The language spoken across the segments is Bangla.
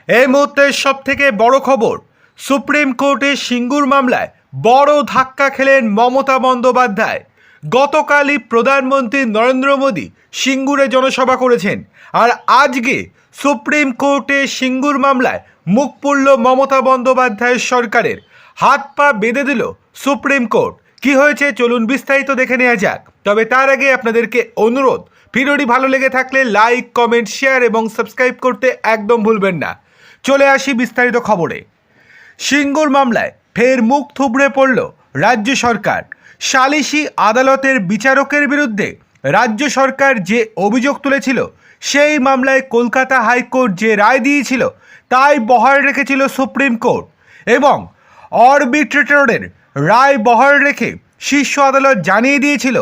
এই মুহূর্তের সবথেকে বড় খবর, সুপ্রিম কোর্টে সিঙ্গুর মামলায় বড় ধাক্কা খেলেন মমতা বন্দ্যোপাধ্যায়। গতকালই প্রধানমন্ত্রী নরেন্দ্র মোদী সিঙ্গুরে জনসভা করেছেন, আর আজকে সুপ্রিম কোর্টে সিঙ্গুর মামলায় মুখ পুড়ল মমতা বন্দ্যোপাধ্যায়ের সরকারের। হাত পা বেঁধে দিল সুপ্রিম কোর্ট। কি হয়েছে চলুন বিস্তারিত দেখে নেওয়া যাক। তবে তার আগে আপনাদেরকে অনুরোধ, ভিডিওটি ভালো লেগে থাকলে লাইক, কমেন্ট, শেয়ার এবং সাবস্ক্রাইব করতে একদম ভুলবেন না। চলে আসি বিস্তারিত খবরে। সিঙ্গুর মামলায় ফের মুখ থুবড়ে পড়ল রাজ্য সরকার। সালিসি আদালতের বিচারকের বিরুদ্ধে রাজ্য সরকার যে অভিযোগ তুলেছিল, সেই মামলায় কলকাতা হাইকোর্ট যে রায় দিয়েছিল তাই বহাল রেখেছিল সুপ্রিম কোর্ট, এবং আরবিট্রেটরের রায় বহাল রেখে শীর্ষ আদালত জানিয়ে দিয়েছিল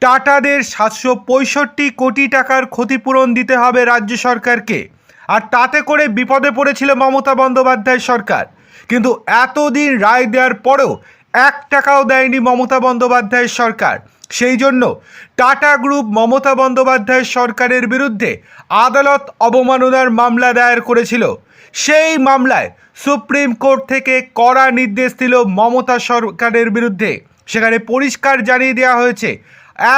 টাটাদের 765 কোটি টাকার ক্ষতিপূরণ দিতে হবে রাজ্য সরকারকে। আর তাতে করে বিপদে পড়েছিল মমতা বন্দ্যোপাধ্যায় সরকার। কিন্তু এতদিন রায় দেওয়ার পরেও 1 টাকাও দেয়নি মমতা বন্দ্যোপাধ্যায় সরকার। সেই জন্য টাটা গ্রুপ মমতা বন্দ্যোপাধ্যায় সরকারের বিরুদ্ধে আদালত অবমাননার মামলা দায়ের করেছিল। সেই মামলায় সুপ্রিম কোর্ট থেকে কড়া নির্দেশ দিল মমতা সরকারের বিরুদ্ধে। সেখানে পরিষ্কার জানিয়ে দেওয়া হয়েছে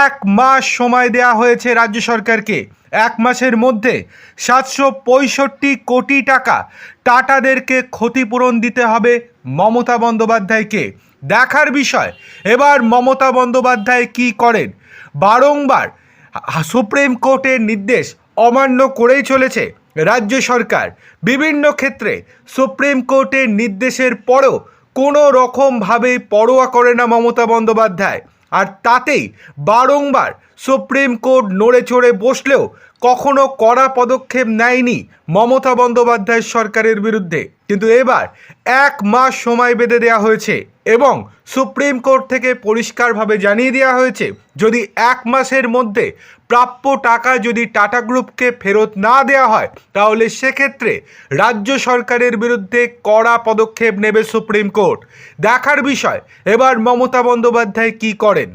1 মাস সময় দেওয়া হয়েছে রাজ্য সরকারকে। 1 মাসের মধ্যে 765 কোটি টাকা টাটাদেরকে ক্ষতিপূরণ দিতে হবে মমতা বন্দ্যোপাধ্যায়কে। দেখার বিষয় এবার মমতা বন্দ্যোপাধ্যায় কি করেন। বারংবার সুপ্রিম কোর্টের নির্দেশ অমান্য করেই চলেছে রাজ্য সরকার। বিভিন্ন ক্ষেত্রে সুপ্রিম কোর্টের নির্দেশের পরেও কোনো রকমভাবেই পরোয়া করে না মমতা বন্দ্যোপাধ্যায়। আর তাতেই বারংবার সুপ্রিম কোর্ট নড়ে চড়ে বসলেও কখনো কড়া পদক্ষেপ নেয়নি মমতা বন্দ্যোপাধ্যায় সরকারের বিরুদ্ধে। কিন্তু এবার 1 মাস সময় বেঁধে দেওয়া হয়েছে এবং সুপ্রিম কোর্ট থেকে পরিষ্কারভাবে জানিয়ে দেওয়া হয়েছে যদি 1 মাসের মধ্যে প্রাপ্য টাকা যদি টাটা গ্রুপকে ফেরত না দেওয়া হয়, তাহলে সেক্ষেত্রে রাজ্য সরকারের বিরুদ্ধে কড়া পদক্ষেপ নেবে সুপ্রিম কোর্ট। দেখার বিষয় এবার মমতা বন্দ্যোপাধ্যায় কি করেন।